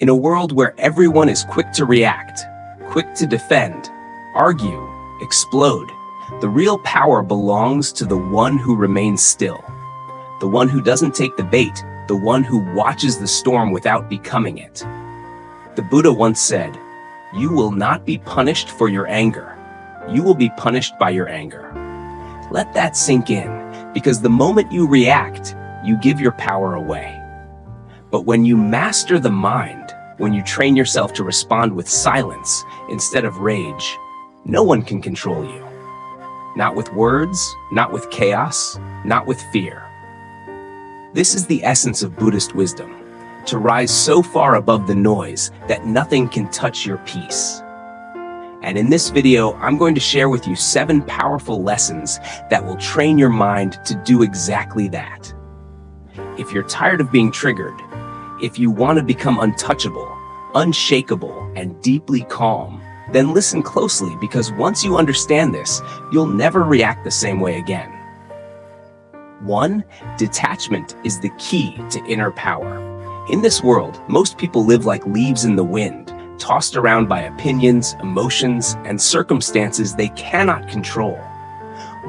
In a world where everyone is quick to react, quick to defend, argue, explode, the real power belongs to the one who remains still, the one who doesn't take the bait, the one who watches the storm without becoming it. The Buddha once said, "You will not be punished for your anger. You will be punished by your anger." Let that sink in, because the moment you react, you give your power away. But when you master the mind, when you train yourself to respond with silence instead of rage, no one can control you. Not with words, not with chaos, not with fear. This is the essence of Buddhist wisdom, to rise so far above the noise that nothing can touch your peace. And in this video, I'm going to share with you 7 powerful lessons that will train your mind to do exactly that. If you're tired of being triggered, if you want to become untouchable, unshakable, and deeply calm, then listen closely, because once you understand this, you'll never react the same way again. 1. Detachment is the key to inner power. In this world, most people live like leaves in the wind, tossed around by opinions, emotions, and circumstances they cannot control.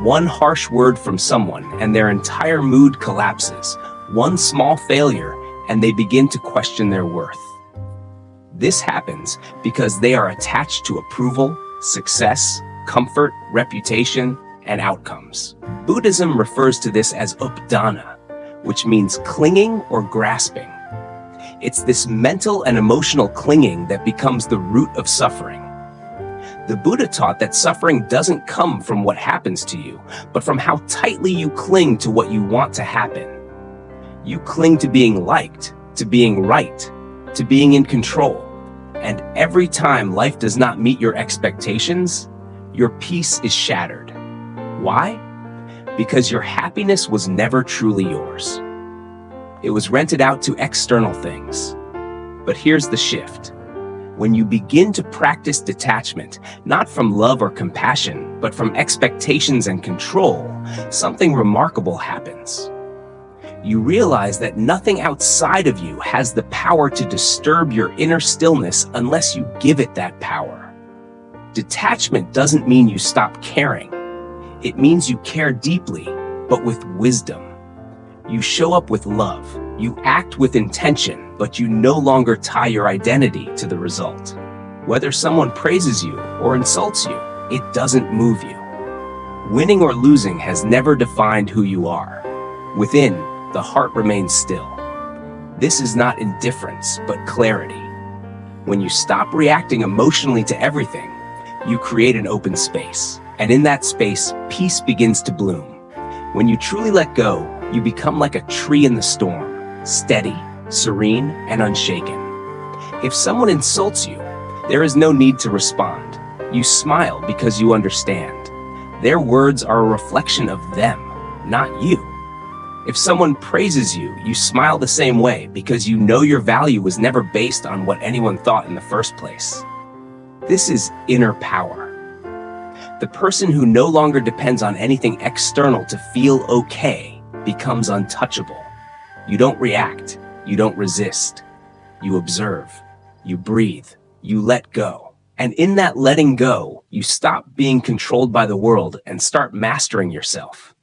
One harsh word from someone and their entire mood collapses. One small failure and they begin to question their worth. This happens because they are attached to approval, success, comfort, reputation, and outcomes. Buddhism refers to this as updana, which means clinging or grasping. It's this mental and emotional clinging that becomes the root of suffering. The Buddha taught that suffering doesn't come from what happens to you, but from how tightly you cling to what you want to happen. You cling to being liked, to being right, to being in control. And every time life does not meet your expectations, your peace is shattered. Why? Because your happiness was never truly yours. It was rented out to external things. But here's the shift. When you begin to practice detachment, not from love or compassion, but from expectations and control, something remarkable happens. You realize that nothing outside of you has the power to disturb your inner stillness unless you give it that power. Detachment doesn't mean you stop caring. It means you care deeply, but with wisdom. You show up with love. You act with intention, but you no longer tie your identity to the result. Whether someone praises you or insults you, it doesn't move you. Winning or losing has never defined who you are. Within, the heart remains still. This is not indifference, but clarity. When you stop reacting emotionally to everything, you create an open space. And in that space, peace begins to bloom. When you truly let go, you become like a tree in the storm, steady, serene, and unshaken. If someone insults you, there is no need to respond. You smile because you understand. Their words are a reflection of them, not you. If someone praises you, you smile the same way because you know your value was never based on what anyone thought in the first place. This is inner power. The person who no longer depends on anything external to feel okay becomes untouchable. You don't react, you don't resist. You observe, you breathe, you let go. And in that letting go, you stop being controlled by the world and start mastering yourself.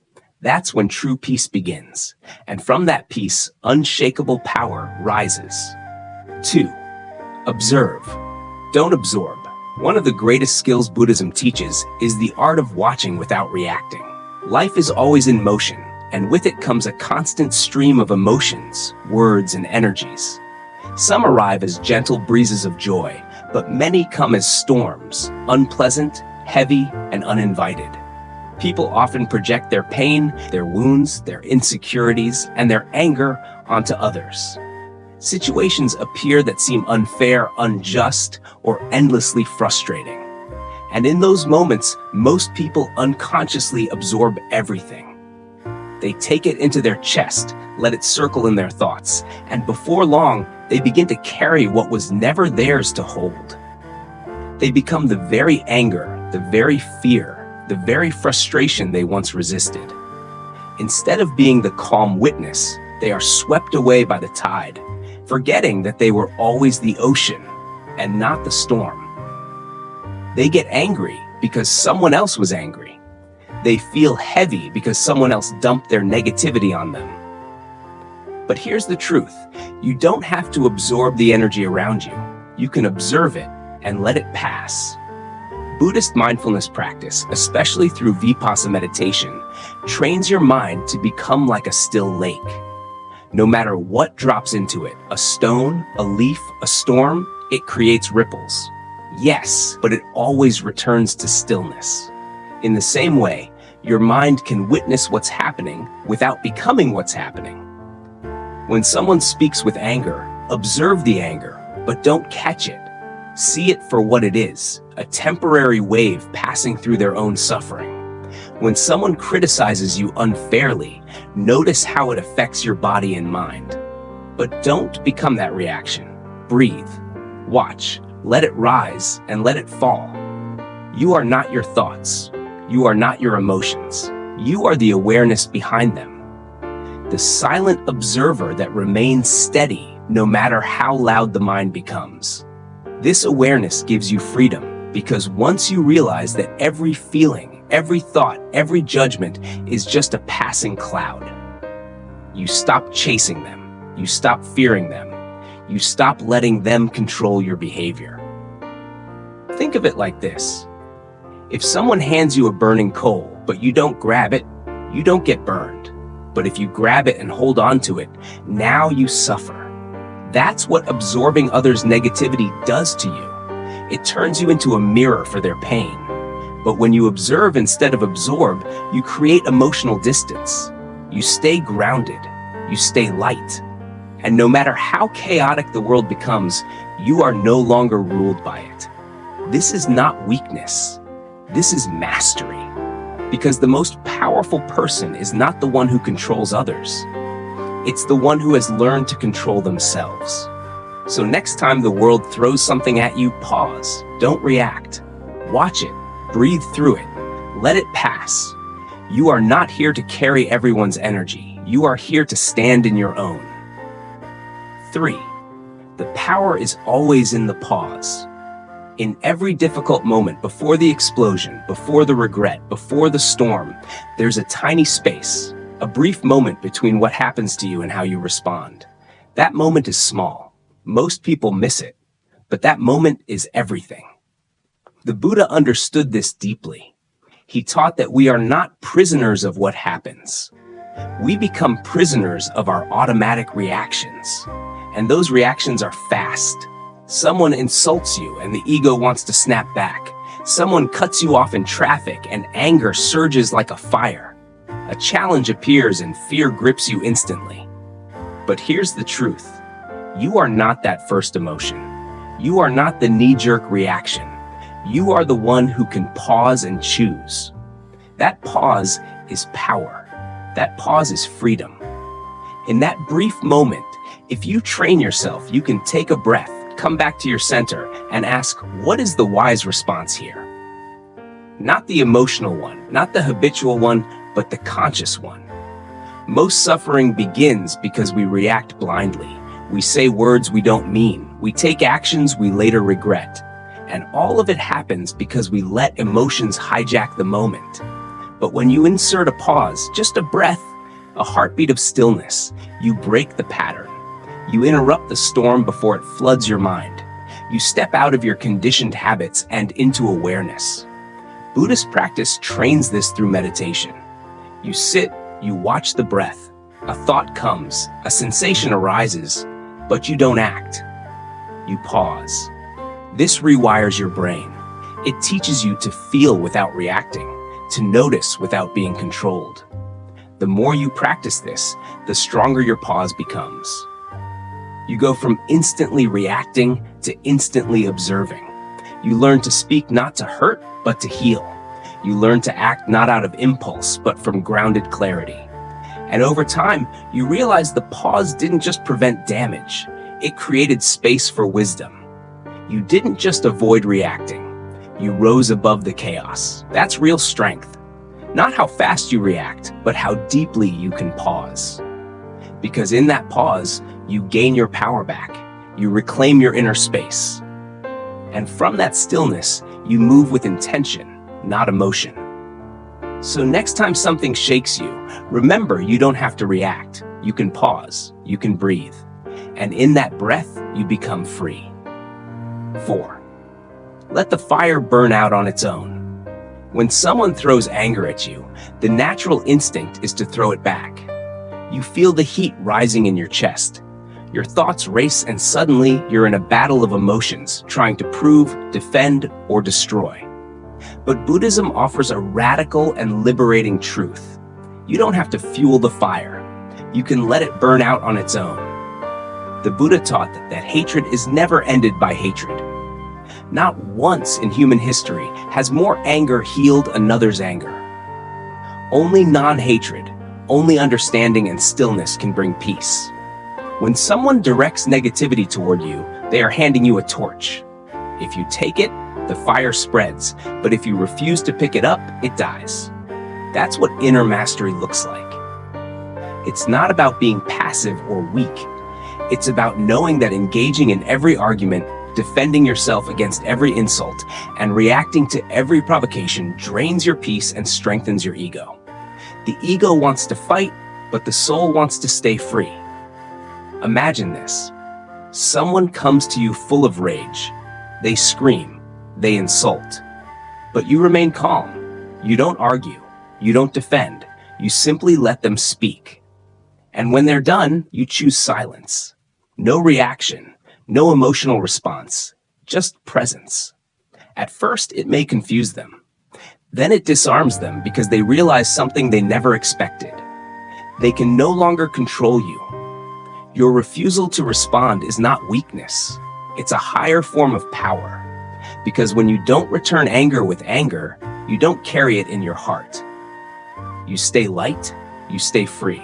That's when true peace begins. And from that peace, unshakable power rises. 2. Observe. Don't absorb. One of the greatest skills Buddhism teaches is the art of watching without reacting. Life is always in motion, and with it comes a constant stream of emotions, words, and energies. Some arrive as gentle breezes of joy, but many come as storms, unpleasant, heavy, and uninvited. People often project their pain, their wounds, their insecurities, and their anger onto others. Situations appear that seem unfair, unjust, or endlessly frustrating. And in those moments, most people unconsciously absorb everything. They take it into their chest, let it circle in their thoughts, and before long, they begin to carry what was never theirs to hold. They become the very anger, the very fear, the very frustration they once resisted. Instead of being the calm witness, they are swept away by the tide, forgetting that they were always the ocean and not the storm. They get angry because someone else was angry. They feel heavy because someone else dumped their negativity on them. But here's the truth. You don't have to absorb the energy around you. You can observe it and let it pass. Buddhist mindfulness practice, especially through vipassana meditation, trains your mind to become like a still lake. No matter what drops into it, a stone, a leaf, a storm, it creates ripples. Yes, but it always returns to stillness. In the same way, your mind can witness what's happening without becoming what's happening. When someone speaks with anger, observe the anger, but don't catch it. See it for what it is, a temporary wave passing through their own suffering. When someone criticizes you unfairly, notice how it affects your body and mind. But don't become that reaction. Breathe, watch, let it rise, and let it fall. You are not your thoughts. You are not your emotions. You are the awareness behind them. The silent observer that remains steady no matter how loud the mind becomes. This awareness gives you freedom because once you realize that every feeling, every thought, every judgment is just a passing cloud, you stop chasing them. You stop fearing them. You stop letting them control your behavior. Think of it like this. If someone hands you a burning coal, but you don't grab it, you don't get burned. But if you grab it and hold on to it, now you suffer. That's what absorbing others' negativity does to you. It turns you into a mirror for their pain. But when you observe instead of absorb, you create emotional distance. You stay grounded. You stay light. And no matter how chaotic the world becomes, you are no longer ruled by it. This is not weakness. This is mastery. Because the most powerful person is not the one who controls others. It's the one who has learned to control themselves. So next time the world throws something at you, pause. Don't react. Watch it. Breathe through it. Let it pass. You are not here to carry everyone's energy. You are here to stand in your own. 3. The power is always in the pause. In every difficult moment, before the explosion, before the regret, before the storm, there's a tiny space, a brief moment between what happens to you and how you respond. That moment is small. Most people miss it, but that moment is everything. The Buddha understood this deeply. He taught that we are not prisoners of what happens. We become prisoners of our automatic reactions, and those reactions are fast. Someone insults you and the ego wants to snap back. Someone cuts you off in traffic and anger surges like a fire. A challenge appears and fear grips you instantly. But here's the truth. You are not that first emotion. You are not the knee-jerk reaction. You are the one who can pause and choose. That pause is power. That pause is freedom. In that brief moment, if you train yourself, you can take a breath, come back to your center, and ask, what is the wise response here? Not the emotional one, not the habitual one, but the conscious one. Most suffering begins because we react blindly. We say words we don't mean. We take actions we later regret. And all of it happens because we let emotions hijack the moment. But when you insert a pause, just a breath, a heartbeat of stillness, you break the pattern. You interrupt the storm before it floods your mind. You step out of your conditioned habits and into awareness. Buddhist practice trains this through meditation. You sit, you watch the breath. A thought comes, a sensation arises, but you don't act. You pause. This rewires your brain. It teaches you to feel without reacting, to notice without being controlled. The more you practice this, the stronger your pause becomes. You go from instantly reacting to instantly observing. You learn to speak not to hurt, but to heal. You learn to act not out of impulse, but from grounded clarity. And over time, you realize the pause didn't just prevent damage. It created space for wisdom. You didn't just avoid reacting. You rose above the chaos. That's real strength. Not how fast you react, but how deeply you can pause. because in that pause, you gain your power back. You reclaim your inner space. And from that stillness, you move with intention, not emotion. So next time something shakes you, remember you don't have to react. You can pause, you can breathe. And in that breath, you become free. 4. Let the fire burn out on its own. When someone throws anger at you, the natural instinct is to throw it back. You feel the heat rising in your chest. Your thoughts race and suddenly you're in a battle of emotions, trying to prove, defend, or destroy. But Buddhism offers a radical and liberating truth. You don't have to fuel the fire. You can let it burn out on its own. The Buddha taught that hatred is never ended by hatred. Not once in human history has more anger healed another's anger. Only non-hatred, only understanding and stillness can bring peace. When someone directs negativity toward you, they are handing you a torch. If you take it, the fire spreads, but if you refuse to pick it up, it dies. That's what inner mastery looks like. It's not about being passive or weak. It's about knowing that engaging in every argument, defending yourself against every insult, and reacting to every provocation drains your peace and strengthens your ego. The ego wants to fight, but the soul wants to stay free. Imagine this. Someone comes to you full of rage. They scream, they insult, but you remain calm. You don't argue, you don't defend, you simply let them speak. And when they're done, you choose silence. No reaction, no emotional response, just presence. At first, it may confuse them. Then it disarms them because they realize something they never expected. They can no longer control you. Your refusal to respond is not weakness. It's a higher form of power. Because when you don't return anger with anger, you don't carry it in your heart. You stay light, you stay free.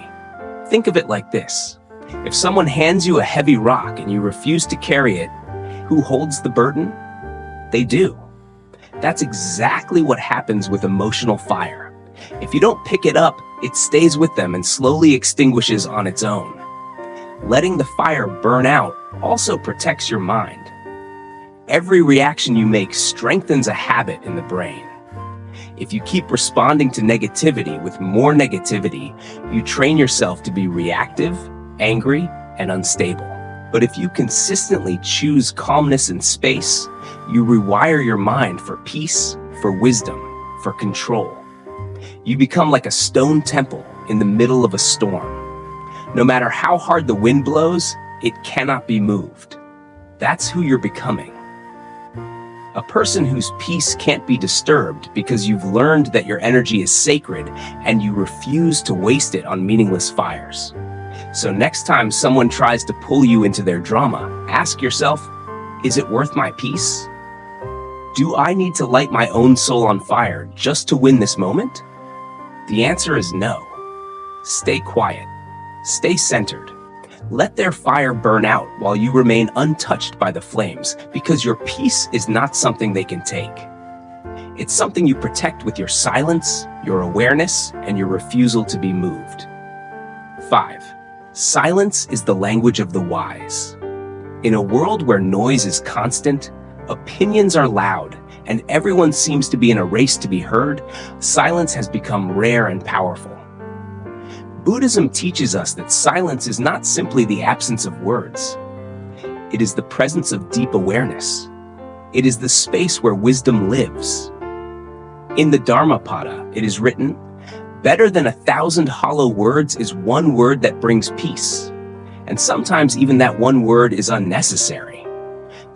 Think of it like this. If someone hands you a heavy rock and you refuse to carry it, who holds the burden? They do. That's exactly what happens with emotional fire. If you don't pick it up, it stays with them and slowly extinguishes on its own. Letting the fire burn out also protects your mind. Every reaction you make strengthens a habit in the brain. If you keep responding to negativity with more negativity, you train yourself to be reactive, angry, and unstable. But if you consistently choose calmness and space, you rewire your mind for peace, for wisdom, for control. You become like a stone temple in the middle of a storm. No matter how hard the wind blows, it cannot be moved. That's who you're becoming. A person whose peace can't be disturbed because you've learned that your energy is sacred and you refuse to waste it on meaningless fires. So next time someone tries to pull you into their drama, ask yourself, is it worth my peace? Do I need to light my own soul on fire just to win this moment? The answer is no. Stay quiet. Stay centered. Let their fire burn out while you remain untouched by the flames, because your peace is not something they can take. It's something you protect with your silence, your awareness, and your refusal to be moved. 5. Silence is the language of the wise. In a world where noise is constant, opinions are loud, and everyone seems to be in a race to be heard, silence has become rare and powerful. Buddhism teaches us that silence is not simply the absence of words. It is the presence of deep awareness. It is the space where wisdom lives. In the Dharmapada, it is written, "Better than 1,000 hollow words is one word that brings peace." And sometimes even that one word is unnecessary.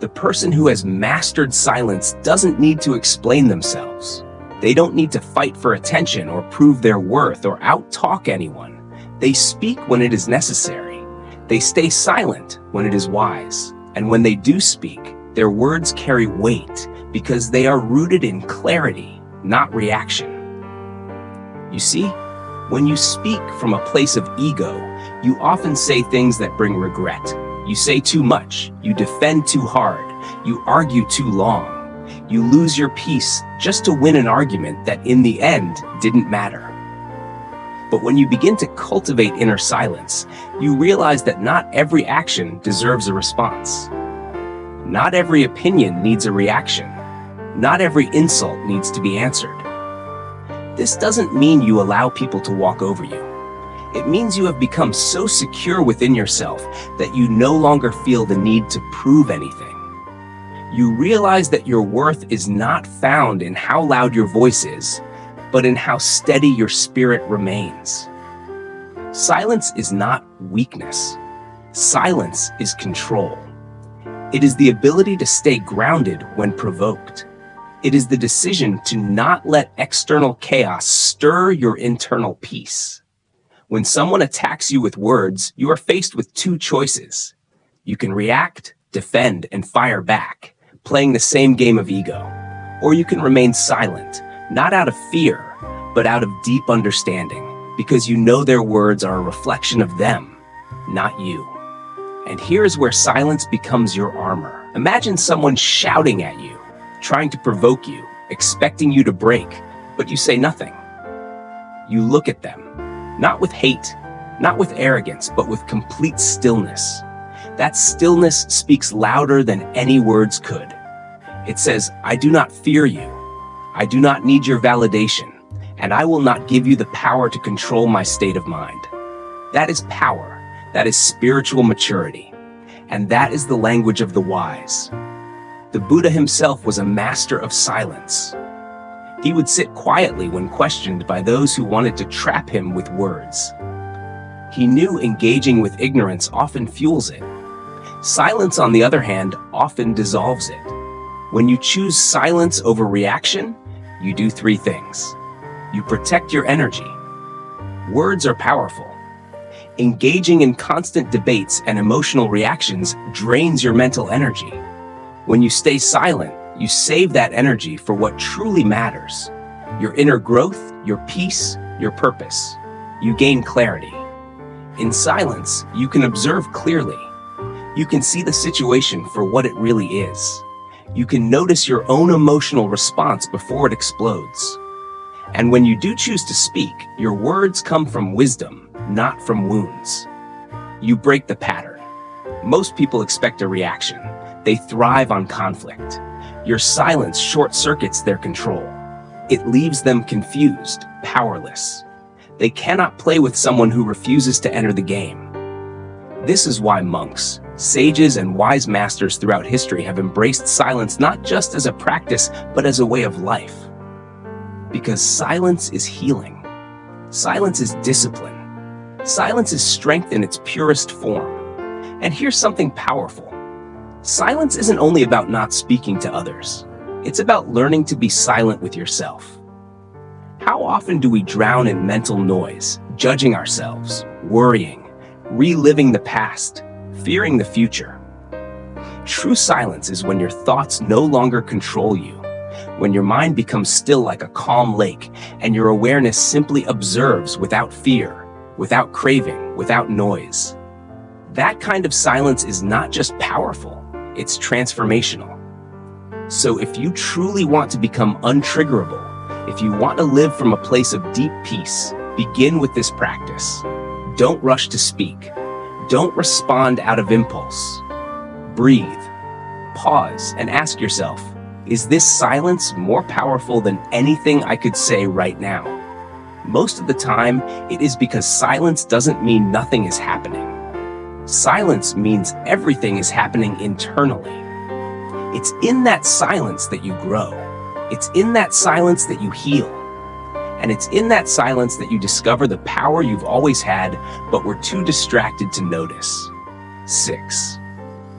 The person who has mastered silence doesn't need to explain themselves. They don't need to fight for attention or prove their worth or out-talk anyone. They speak when it is necessary. They stay silent when it is wise. And when they do speak, their words carry weight because they are rooted in clarity, not reaction. You see, when you speak from a place of ego, you often say things that bring regret. You say too much, you defend too hard, you argue too long. You lose your peace just to win an argument that in the end didn't matter. But when you begin to cultivate inner silence, you realize that not every action deserves a response. Not every opinion needs a reaction. Not every insult needs to be answered. This doesn't mean you allow people to walk over you. It means you have become so secure within yourself that you no longer feel the need to prove anything. You realize that your worth is not found in how loud your voice is, but in how steady your spirit remains. Silence is not weakness. Silence is control. It is the ability to stay grounded when provoked. It is the decision to not let external chaos stir your internal peace. When someone attacks you with words, you are faced with two choices. You can react, defend, and fire back, playing the same game of ego. Or you can remain silent, not out of fear, but out of deep understanding, because you know their words are a reflection of them, not you. And here's where silence becomes your armor. Imagine someone shouting at you, trying to provoke you, expecting you to break, but you say nothing. You look at them, not with hate, not with arrogance, but with complete stillness. That stillness speaks louder than any words could. It says, I do not fear you. I do not need your validation, and I will not give you the power to control my state of mind. That is power. That is spiritual maturity. And that is the language of the wise. The Buddha himself was a master of silence. He would sit quietly when questioned by those who wanted to trap him with words. He knew engaging with ignorance often fuels it. Silence, on the other hand, often dissolves it. When you choose silence over reaction, you do three things. You protect your energy. Words are powerful. Engaging in constant debates and emotional reactions drains your mental energy. When you stay silent, you save that energy for what truly matters. Your inner growth, your peace, your purpose. You gain clarity. In silence, you can observe clearly. You can see the situation for what it really is. You can notice your own emotional response before it explodes. And when you do choose to speak, your words come from wisdom, not from wounds. You break the pattern. Most people expect a reaction. They thrive on conflict. Your silence short-circuits their control. It leaves them confused, powerless. They cannot play with someone who refuses to enter the game. This is why monks, sages, and wise masters throughout history have embraced silence not just as a practice, but as a way of life. Because silence is healing. Silence is discipline. Silence is strength in its purest form. And here's something powerful. Silence isn't only about not speaking to others. It's about learning to be silent with yourself. How often do we drown in mental noise, judging ourselves, worrying, reliving the past, fearing the future? True silence is when your thoughts no longer control you, when your mind becomes still like a calm lake, and your awareness simply observes without fear, without craving, without noise. That kind of silence is not just powerful, it's transformational. So if you truly want to become untriggerable, if you want to live from a place of deep peace, begin with this practice. Don't rush to speak. Don't respond out of impulse. Breathe, pause, and ask yourself, is this silence more powerful than anything I could say right now? Most of the time, it is because silence doesn't mean nothing is happening. Silence means everything is happening internally. It's in that silence that you grow. It's in that silence that you heal. And it's in that silence that you discover the power you've always had, but were too distracted to notice. 6.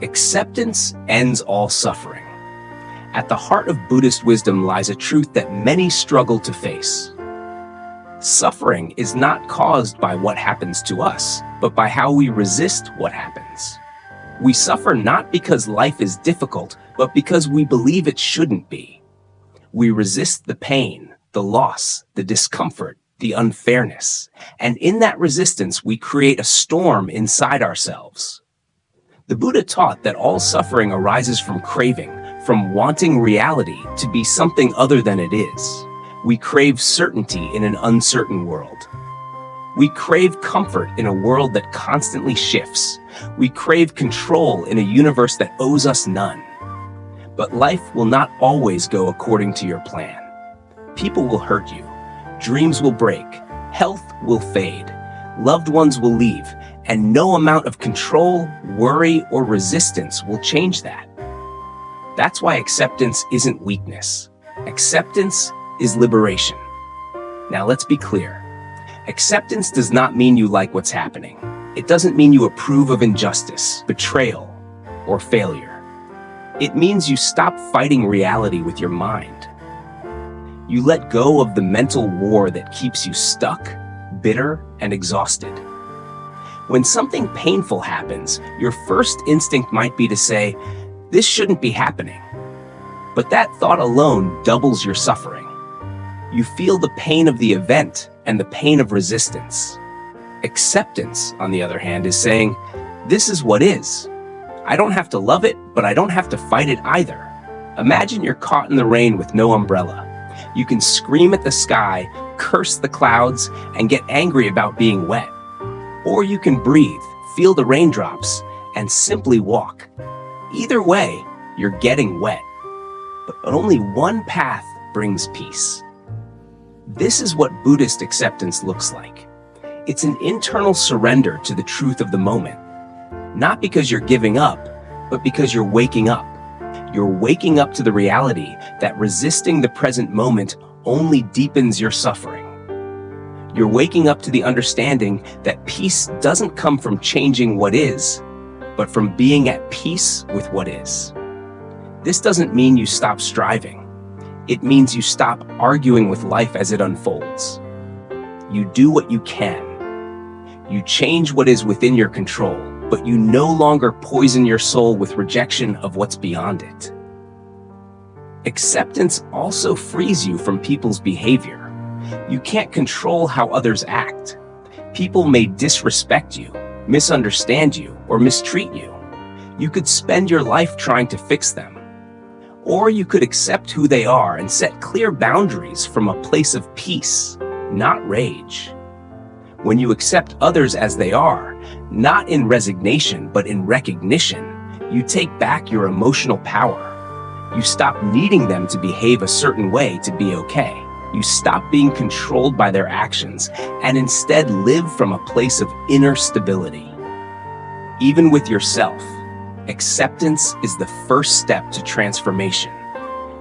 Acceptance ends all suffering. At the heart of Buddhist wisdom lies a truth that many struggle to face. Suffering is not caused by what happens to us, but by how we resist what happens. We suffer not because life is difficult, but because we believe it shouldn't be. We resist the pain, the loss, the discomfort, the unfairness, and in that resistance we create a storm inside ourselves. The Buddha taught that all suffering arises from craving, from wanting reality to be something other than it is. We crave certainty in an uncertain world. We crave comfort in a world that constantly shifts. We crave control in a universe that owes us none. But life will not always go according to your plan. People will hurt you. Dreams will break. Health will fade. Loved ones will leave. And no amount of control, worry, or resistance will change that. That's why acceptance isn't weakness. Acceptance is liberation. Now let's be clear. Acceptance does not mean you like what's happening. It doesn't mean you approve of injustice, betrayal, or failure. It means you stop fighting reality with your mind. You let go of the mental war that keeps you stuck, bitter, and exhausted. When something painful happens, your first instinct might be to say, "This shouldn't be happening." But that thought alone doubles your suffering. You feel the pain of the event and the pain of resistance. Acceptance, on the other hand, is saying, "This is what is. I don't have to love it, but I don't have to fight it either." Imagine you're caught in the rain with no umbrella. You can scream at the sky, curse the clouds, and get angry about being wet. Or you can breathe, feel the raindrops, and simply walk. Either way, you're getting wet. But only one path brings peace. This is what Buddhist acceptance looks like. It's an internal surrender to the truth of the moment. Not because you're giving up, but because you're waking up. You're waking up to the reality that resisting the present moment only deepens your suffering. You're waking up to the understanding that peace doesn't come from changing what is, but from being at peace with what is. This doesn't mean you stop striving. It means you stop arguing with life as it unfolds. You do what you can. You change what is within your control, but you no longer poison your soul with rejection of what's beyond it. Acceptance also frees you from people's behavior. You can't control how others act. People may disrespect you, misunderstand you, or mistreat you. You could spend your life trying to fix them. Or you could accept who they are and set clear boundaries from a place of peace, not rage. When you accept others as they are, not in resignation, but in recognition, you take back your emotional power. You stop needing them to behave a certain way to be okay. You stop being controlled by their actions and instead live from a place of inner stability. Even with yourself, acceptance is the first step to transformation.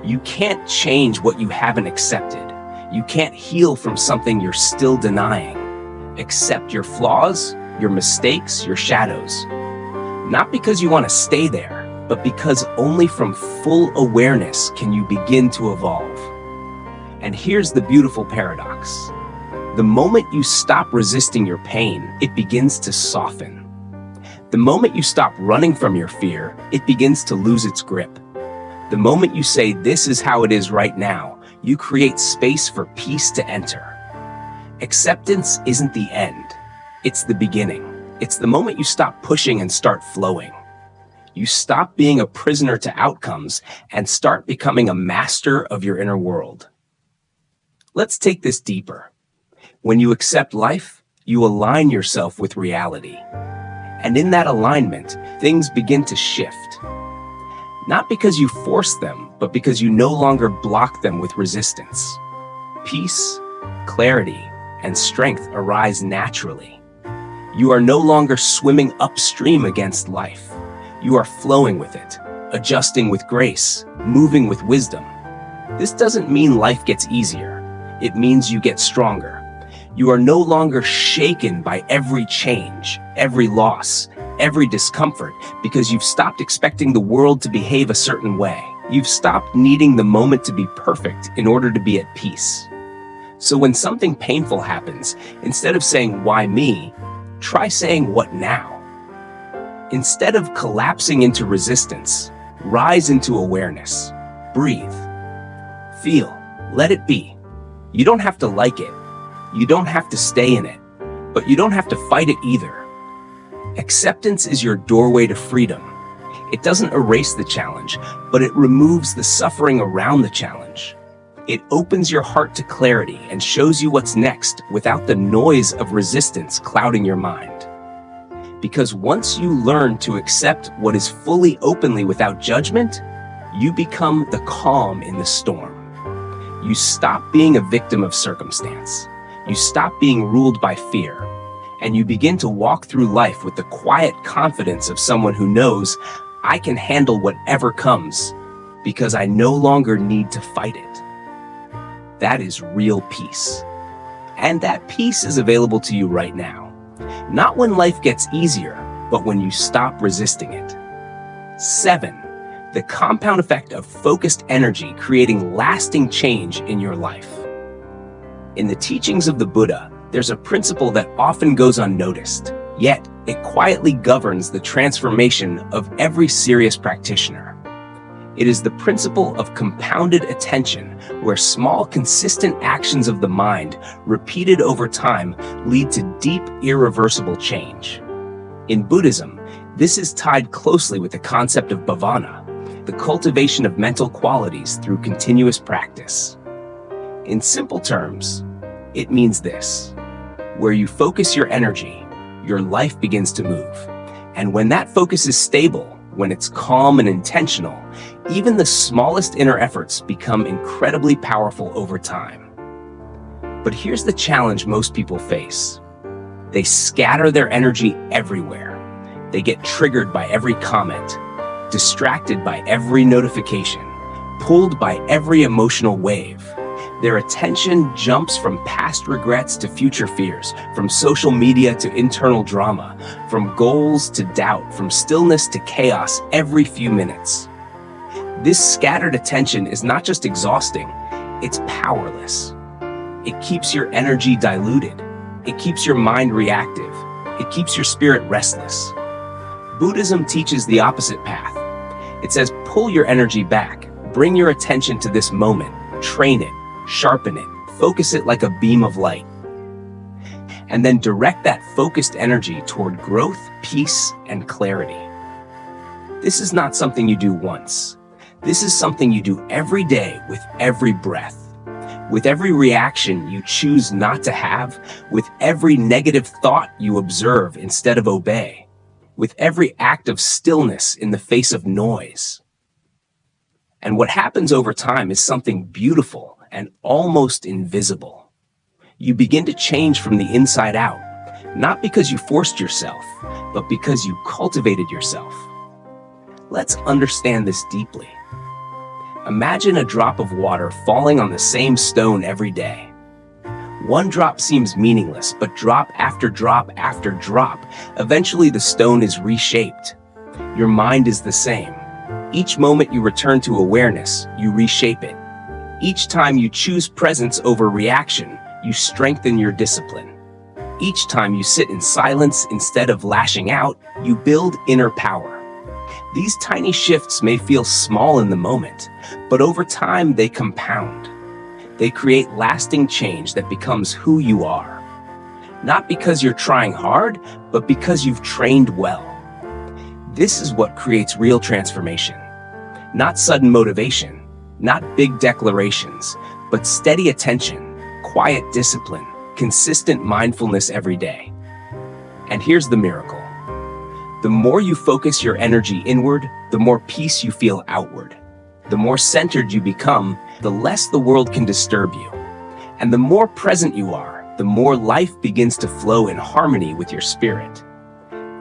You can't change what you haven't accepted. You can't heal from something you're still denying. Accept your flaws, your mistakes, your shadows. Not because you want to stay there, but because only from full awareness can you begin to evolve. And here's the beautiful paradox. The moment you stop resisting your pain, it begins to soften. The moment you stop running from your fear, it begins to lose its grip. The moment you say, "This is how it is right now," you create space for peace to enter. Acceptance isn't the end. It's the beginning. It's the moment you stop pushing and start flowing. You stop being a prisoner to outcomes and start becoming a master of your inner world. Let's take this deeper. When you accept life, you align yourself with reality. And in that alignment, things begin to shift. Not because you force them, but because you no longer block them with resistance. Peace, clarity, and strength arise naturally. You are no longer swimming upstream against life. You are flowing with it, adjusting with grace, moving with wisdom. This doesn't mean life gets easier. It means you get stronger. You are no longer shaken by every change, every loss, every discomfort, because you've stopped expecting the world to behave a certain way. You've stopped needing the moment to be perfect in order to be at peace. So when something painful happens, instead of saying, "Why me?" try saying, "What now?" Instead of collapsing into resistance, rise into awareness. Breathe. Feel. Let it be. You don't have to like it. You don't have to stay in it. But you don't have to fight it either. Acceptance is your doorway to freedom. It doesn't erase the challenge, but it removes the suffering around the challenge. It opens your heart to clarity and shows you what's next without the noise of resistance clouding your mind. Because once you learn to accept what is fully openly without judgment, you become the calm in the storm. You stop being a victim of circumstance. You stop being ruled by fear, and you begin to walk through life with the quiet confidence of someone who knows, I can handle whatever comes because I no longer need to fight it. That is real peace. And that peace is available to you right now. Not when life gets easier, but when you stop resisting it. 7. The compound effect of focused energy creating lasting change in your life. In the teachings of the Buddha, there's a principle that often goes unnoticed, yet it quietly governs the transformation of every serious practitioner. It is the principle of compounded attention, where small, consistent actions of the mind, repeated over time, lead to deep, irreversible change. In Buddhism, this is tied closely with the concept of bhavana, the cultivation of mental qualities through continuous practice. In simple terms, it means this: where you focus your energy, your life begins to move. And when that focus is stable, when it's calm and intentional, even the smallest inner efforts become incredibly powerful over time. But here's the challenge most people face. They scatter their energy everywhere. They get triggered by every comment, distracted by every notification, pulled by every emotional wave. Their attention jumps from past regrets to future fears, from social media to internal drama, from goals to doubt, from stillness to chaos every few minutes. This scattered attention is not just exhausting, it's powerless. It keeps your energy diluted. It keeps your mind reactive. It keeps your spirit restless. Buddhism teaches the opposite path. It says, pull your energy back, bring your attention to this moment, train it, sharpen it, focus it like a beam of light, and then direct that focused energy toward growth, peace, and clarity. This is not something you do once. This is something you do every day with every breath, with every reaction you choose not to have, with every negative thought you observe instead of obey, with every act of stillness in the face of noise. And what happens over time is something beautiful and almost invisible. You begin to change from the inside out, not because you forced yourself, but because you cultivated yourself. Let's understand this deeply. Imagine a drop of water falling on the same stone every day. One drop seems meaningless, but drop after drop after drop, eventually the stone is reshaped. Your mind is the same. Each moment you return to awareness, you reshape it. Each time you choose presence over reaction, you strengthen your discipline. Each time you sit in silence instead of lashing out, you build inner power. These tiny shifts may feel small in the moment, but over time they compound. They create lasting change that becomes who you are. Not because you're trying hard, but because you've trained well. This is what creates real transformation. Not sudden motivation, not big declarations, but steady attention, quiet discipline, consistent mindfulness every day. And here's the miracle. The more you focus your energy inward, the more peace you feel outward. The more centered you become, the less the world can disturb you. And the more present you are, the more life begins to flow in harmony with your spirit.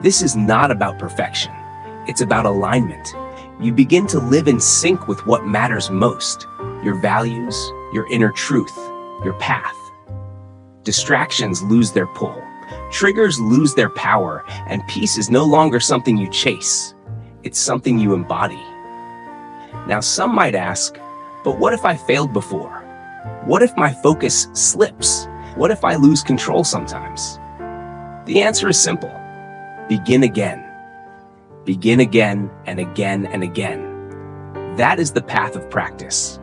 This is not about perfection. It's about alignment. You begin to live in sync with what matters most, your values, your inner truth, your path. Distractions lose their pull, triggers lose their power, and peace is no longer something you chase. It's something you embody. Now, some might ask, but what if I failed before? What if my focus slips? What if I lose control sometimes? The answer is simple. Begin again. Begin again and again and again. That is the path of practice.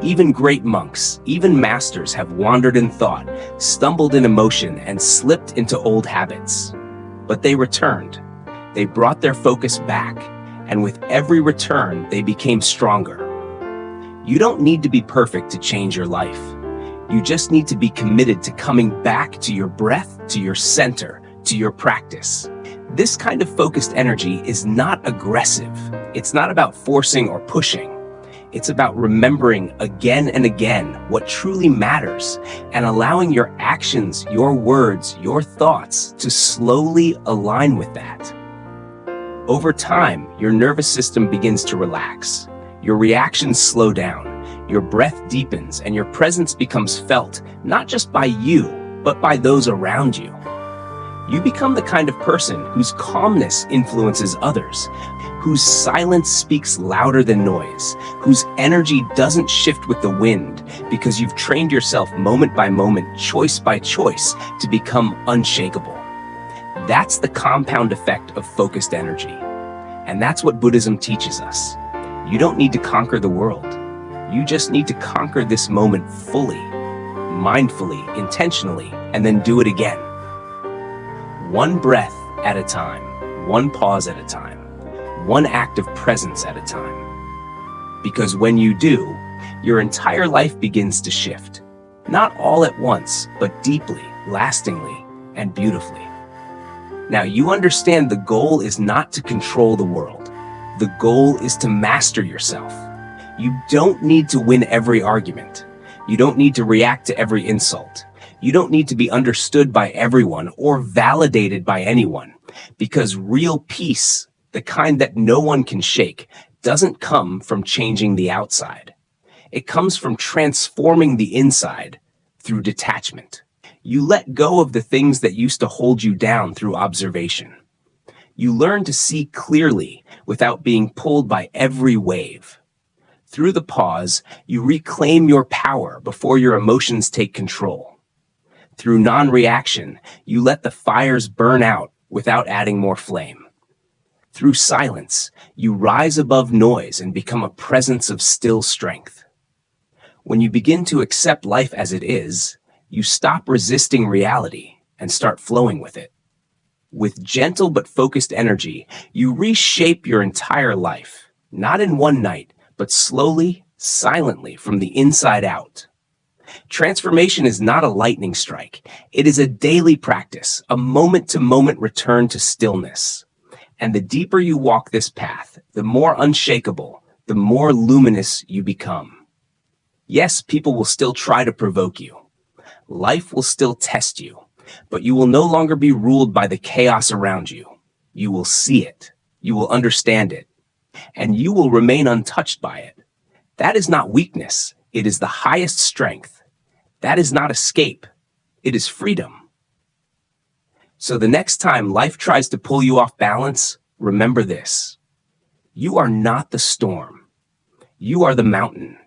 Even great monks, even masters have wandered in thought, stumbled in emotion, and slipped into old habits. But they returned. They brought their focus back, and with every return, they became stronger. You don't need to be perfect to change your life. You just need to be committed to coming back to your breath, to your center, to your practice. This kind of focused energy is not aggressive. It's not about forcing or pushing. It's about remembering again and again what truly matters and allowing your actions, your words, your thoughts to slowly align with that. Over time, your nervous system begins to relax. Your reactions slow down. Your breath deepens and your presence becomes felt not just by you, but by those around you. You become the kind of person whose calmness influences others, whose silence speaks louder than noise, whose energy doesn't shift with the wind because you've trained yourself moment by moment, choice by choice, to become unshakable. That's the compound effect of focused energy. And that's what Buddhism teaches us. You don't need to conquer the world. You just need to conquer this moment fully, mindfully, intentionally, and then do it again. One breath at a time, one pause at a time, one act of presence at a time. Because when you do, your entire life begins to shift. Not all at once, but deeply, lastingly, and beautifully. Now, you understand the goal is not to control the world. The goal is to master yourself. You don't need to win every argument. You don't need to react to every insult. You don't need to be understood by everyone or validated by anyone, because real peace, the kind that no one can shake, doesn't come from changing the outside. It comes from transforming the inside through detachment. You let go of the things that used to hold you down through observation. You learn to see clearly without being pulled by every wave. Through the pause, you reclaim your power before your emotions take control. Through non-reaction, you let the fires burn out without adding more flame. Through silence, you rise above noise and become a presence of still strength. When you begin to accept life as it is, you stop resisting reality and start flowing with it. With gentle but focused energy, you reshape your entire life, not in one night, but slowly, silently, from the inside out. Transformation is not a lightning strike. It is a daily practice, a moment-to-moment return to stillness. And the deeper you walk this path, the more unshakable, the more luminous you become. Yes, people will still try to provoke you. Life will still test you, but you will no longer be ruled by the chaos around you. You will see it. You will understand it. And you will remain untouched by it. That is not weakness. It is the highest strength. That is not escape. It is freedom. So the next time life tries to pull you off balance, remember this. You are not the storm. You are the mountain.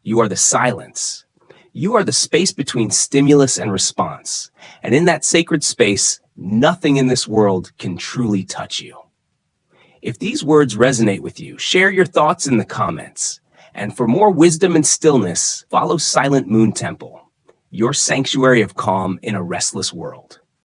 You are the silence. You are the space between stimulus and response. And in that sacred space, nothing in this world can truly touch you. If these words resonate with you, share your thoughts in the comments. And for more wisdom and stillness, follow Slient Moon Temple, your sanctuary of calm in a restless world.